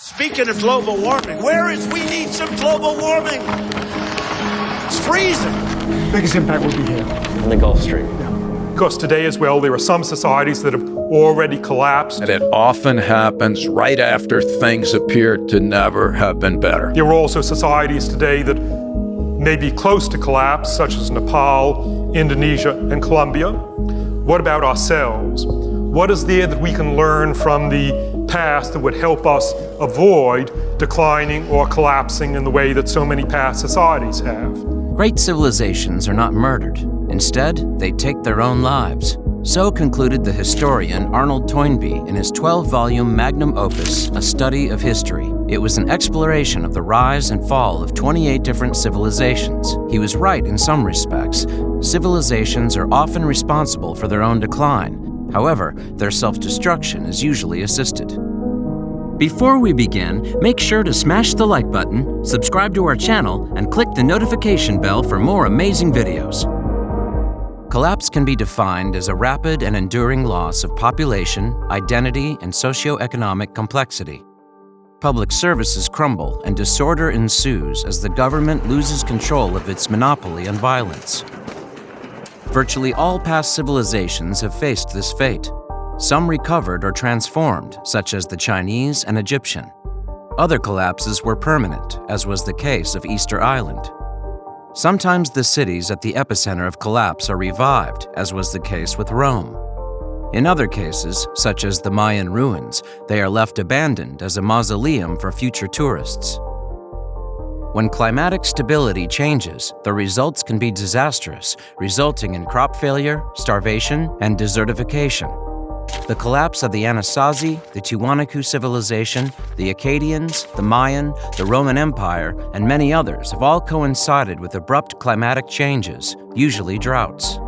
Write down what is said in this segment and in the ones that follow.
Speaking of global warming, we need some global warming. It's freezing. Biggest impact will be here. In the Gulf Stream. Because today as well, there are some societies that have already collapsed. And it often happens right after things appear to never have been better. There are also societies today that may be close to collapse, such as Nepal, Indonesia, and Colombia. What about ourselves? What is there that we can learn from the past that would help us avoid declining or collapsing in the way that so many past societies have? Great civilizations are not murdered. Instead, they take their own lives. So concluded the historian Arnold Toynbee in his 12-volume magnum opus, A Study of History. It was an exploration of the rise and fall of 28 different civilizations. He was right in some respects. Civilizations are often responsible for their own decline. However, their self-destruction is usually assisted. Before we begin, make sure to smash the like button, subscribe to our channel, and click the notification bell for more amazing videos. Collapse can be defined as a rapid and enduring loss of population, identity, and socioeconomic complexity. Public services crumble and disorder ensues as the government loses control of its monopoly on violence. Virtually all past civilizations have faced this fate. Some recovered or transformed, such as the Chinese and Egyptian. Other collapses were permanent, as was the case of Easter Island. Sometimes the cities at the epicenter of collapse are revived, as was the case with Rome. In other cases, such as the Mayan ruins, they are left abandoned as a mausoleum for future tourists. When climatic stability changes, the results can be disastrous, resulting in crop failure, starvation, and desertification. The collapse of the Anasazi, the Tiwanaku civilization, the Akkadians, the Mayan, the Roman Empire, and many others have all coincided with abrupt climatic changes, usually droughts.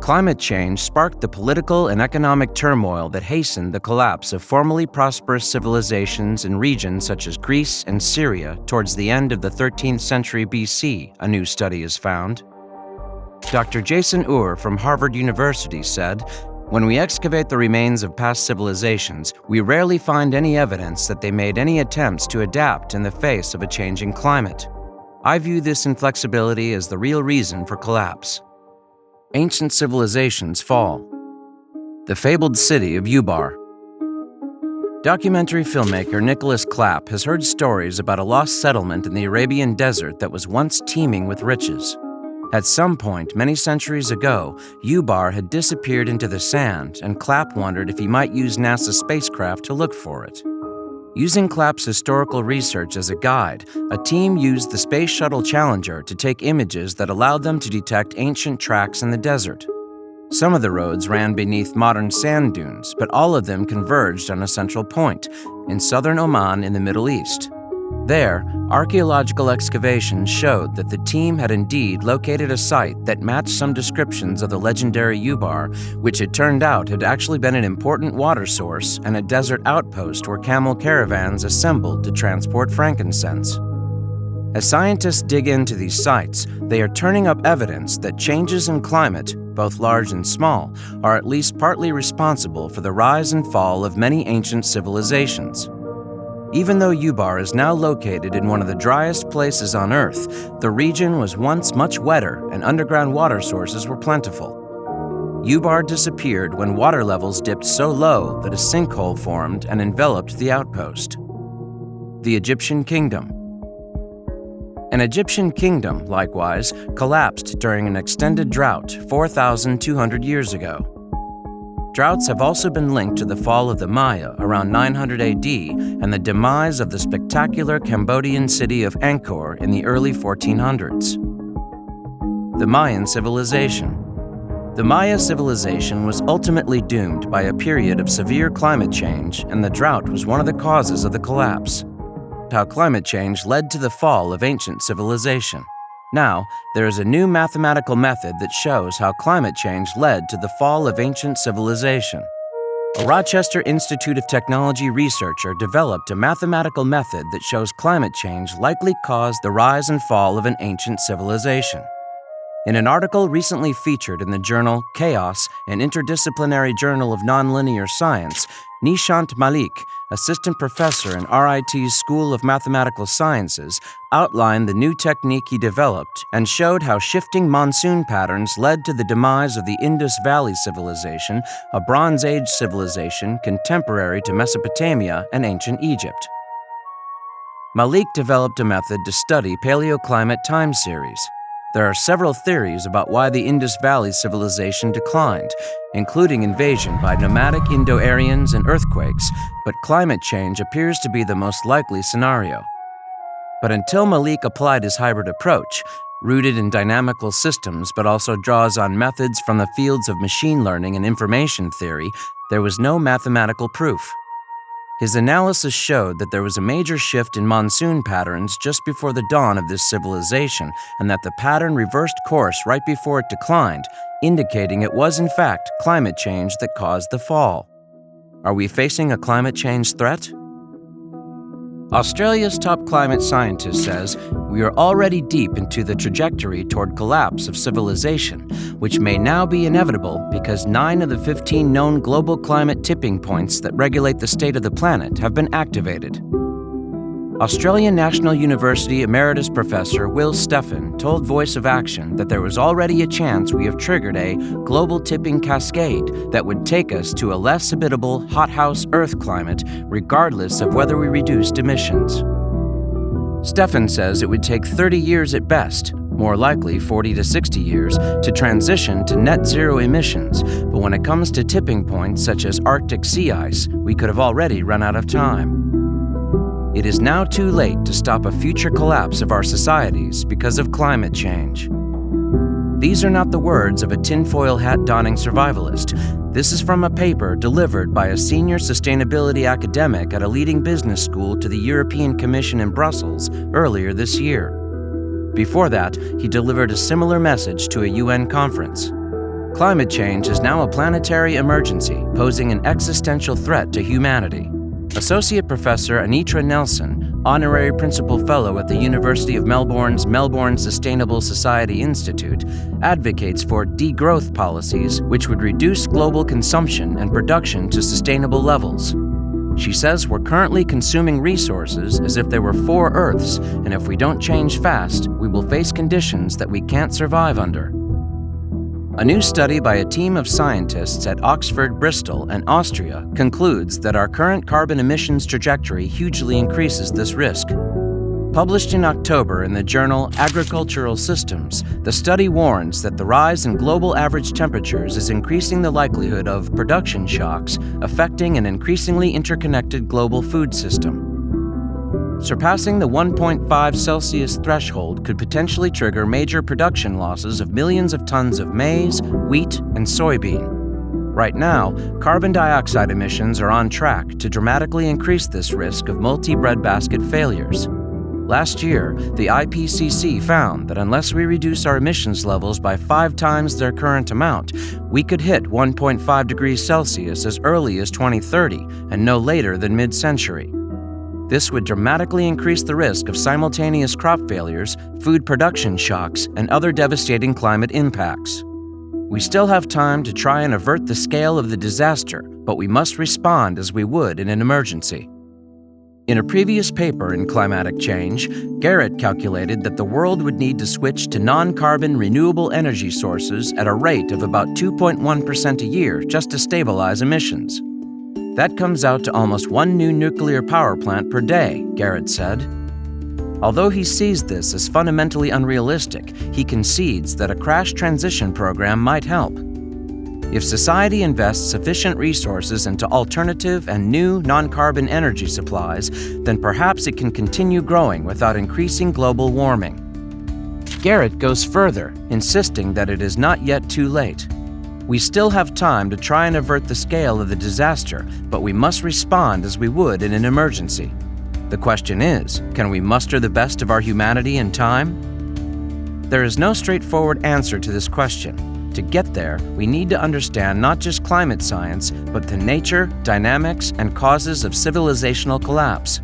Climate change sparked the political and economic turmoil that hastened the collapse of formerly prosperous civilizations in regions such as Greece and Syria towards the end of the 13th century BC, a new study has found. Dr. Jason Ure from Harvard University said, "When we excavate the remains of past civilizations, we rarely find any evidence that they made any attempts to adapt in the face of a changing climate. I view this inflexibility as the real reason for collapse." Ancient civilizations fall. The fabled city of Ubar. Documentary filmmaker Nicholas Clapp has heard stories about a lost settlement in the Arabian desert that was once teeming with riches. At some point, many centuries ago, Ubar had disappeared into the sand, and Clapp wondered if he might use NASA's spacecraft to look for it. Using Clapp's historical research as a guide, a team used the Space Shuttle Challenger to take images that allowed them to detect ancient tracks in the desert. Some of the roads ran beneath modern sand dunes, but all of them converged on a central point, in southern Oman in the Middle East. There, archaeological excavations showed that the team had indeed located a site that matched some descriptions of the legendary Ubar, which it turned out had actually been an important water source and a desert outpost where camel caravans assembled to transport frankincense. As scientists dig into these sites, they are turning up evidence that changes in climate, both large and small, are at least partly responsible for the rise and fall of many ancient civilizations. Even though Ubar is now located in one of the driest places on Earth, the region was once much wetter and underground water sources were plentiful. Ubar disappeared when water levels dipped so low that a sinkhole formed and enveloped the outpost. The Egyptian Kingdom. An Egyptian kingdom, likewise, collapsed during an extended drought 4,200 years ago. Droughts have also been linked to the fall of the Maya around 900 AD and the demise of the spectacular Cambodian city of Angkor in the early 1400s. The Mayan civilization. The Maya civilization was ultimately doomed by a period of severe climate change, and the drought was one of the causes of the collapse. How climate change led to the fall of ancient civilization. Now, there is a new mathematical method that shows how climate change led to the fall of ancient civilization. A Rochester Institute of Technology researcher developed a mathematical method that shows climate change likely caused the rise and fall of an ancient civilization. In an article recently featured in the journal Chaos, an interdisciplinary journal of nonlinear science, Nishant Malik, assistant professor in RIT's School of Mathematical Sciences, outlined the new technique he developed and showed how shifting monsoon patterns led to the demise of the Indus Valley Civilization, a Bronze Age civilization contemporary to Mesopotamia and ancient Egypt. Malik developed a method to study paleoclimate time series. There are several theories about why the Indus Valley civilization declined, including invasion by nomadic Indo-Aryans and earthquakes, but climate change appears to be the most likely scenario. But until Malik applied his hybrid approach, rooted in dynamical systems but also draws on methods from the fields of machine learning and information theory, there was no mathematical proof. His analysis showed that there was a major shift in monsoon patterns just before the dawn of this civilization, and that the pattern reversed course right before it declined, indicating it was in fact climate change that caused the fall. Are we facing a climate change threat? Australia's top climate scientist says we are already deep into the trajectory toward collapse of civilization, which may now be inevitable because 9 of the 15 known global climate tipping points that regulate the state of the planet have been activated. Australian National University Emeritus Professor Will Steffen told Voice of Action that there was already a chance we have triggered a global tipping cascade that would take us to a less habitable hothouse Earth climate, regardless of whether we reduced emissions. Steffen says it would take 30 years at best, more likely 40 to 60 years, to transition to net zero emissions, but when it comes to tipping points such as Arctic sea ice, we could have already run out of time. It is now too late to stop a future collapse of our societies because of climate change. These are not the words of a tinfoil hat-donning survivalist. This is from a paper delivered by a senior sustainability academic at a leading business school to the European Commission in Brussels earlier this year. Before that, he delivered a similar message to a UN conference. Climate change is now a planetary emergency, posing an existential threat to humanity. Associate Professor Anitra Nelson, Honorary Principal Fellow at the University of Melbourne's Melbourne Sustainable Society Institute, advocates for degrowth policies which would reduce global consumption and production to sustainable levels. She says we're currently consuming resources as if there were 4 Earths, and if we don't change fast, we will face conditions that we can't survive under. A new study by a team of scientists at Oxford, Bristol, and Austria concludes that our current carbon emissions trajectory hugely increases this risk. Published in October in the journal Agricultural Systems, the study warns that the rise in global average temperatures is increasing the likelihood of production shocks affecting an increasingly interconnected global food system. Surpassing the 1.5 Celsius threshold could potentially trigger major production losses of millions of tons of maize, wheat, and soybean. Right now, carbon dioxide emissions are on track to dramatically increase this risk of multi-breadbasket failures. Last year, the IPCC found that unless we reduce our emissions levels by 5 times their current amount, we could hit 1.5 degrees Celsius as early as 2030 and no later than mid-century. This would dramatically increase the risk of simultaneous crop failures, food production shocks, and other devastating climate impacts. We still have time to try and avert the scale of the disaster, but we must respond as we would in an emergency. In a previous paper in Climatic Change, Garrett calculated that the world would need to switch to non-carbon renewable energy sources at a rate of about 2.1% a year just to stabilize emissions. That comes out to almost 1 new nuclear power plant per day, Garrett said. Although he sees this as fundamentally unrealistic, he concedes that a crash transition program might help. If society invests sufficient resources into alternative and new non-carbon energy supplies, then perhaps it can continue growing without increasing global warming. Garrett goes further, insisting that it is not yet too late. We still have time to try and avert the scale of the disaster, but we must respond as we would in an emergency. The question is, can we muster the best of our humanity in time? There is no straightforward answer to this question. To get there, we need to understand not just climate science, but the nature, dynamics, and causes of civilizational collapse.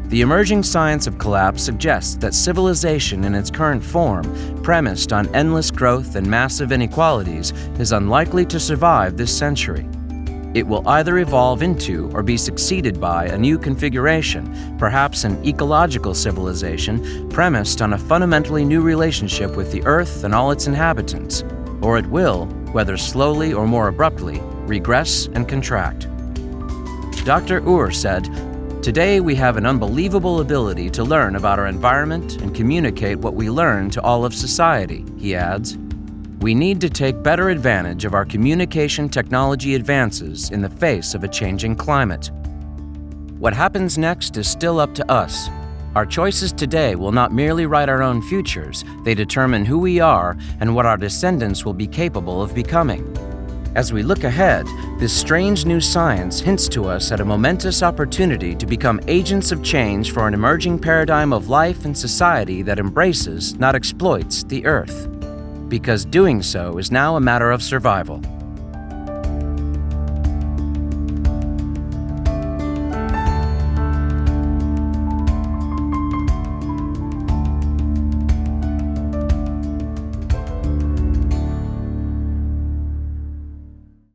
The emerging science of collapse suggests that civilization in its current form, premised on endless growth and massive inequalities, is unlikely to survive this century. It will either evolve into or be succeeded by a new configuration, perhaps an ecological civilization premised on a fundamentally new relationship with the Earth and all its inhabitants, or it will, whether slowly or more abruptly, regress and contract. Dr. Ure said, "Today we have an unbelievable ability to learn about our environment and communicate what we learn to all of society," he adds. "We need to take better advantage of our communication technology advances in the face of a changing climate." What happens next is still up to us. Our choices today will not merely write our own futures, they determine who we are and what our descendants will be capable of becoming. As we look ahead, this strange new science hints to us at a momentous opportunity to become agents of change for an emerging paradigm of life and society that embraces, not exploits, the Earth. Because doing so is now a matter of survival.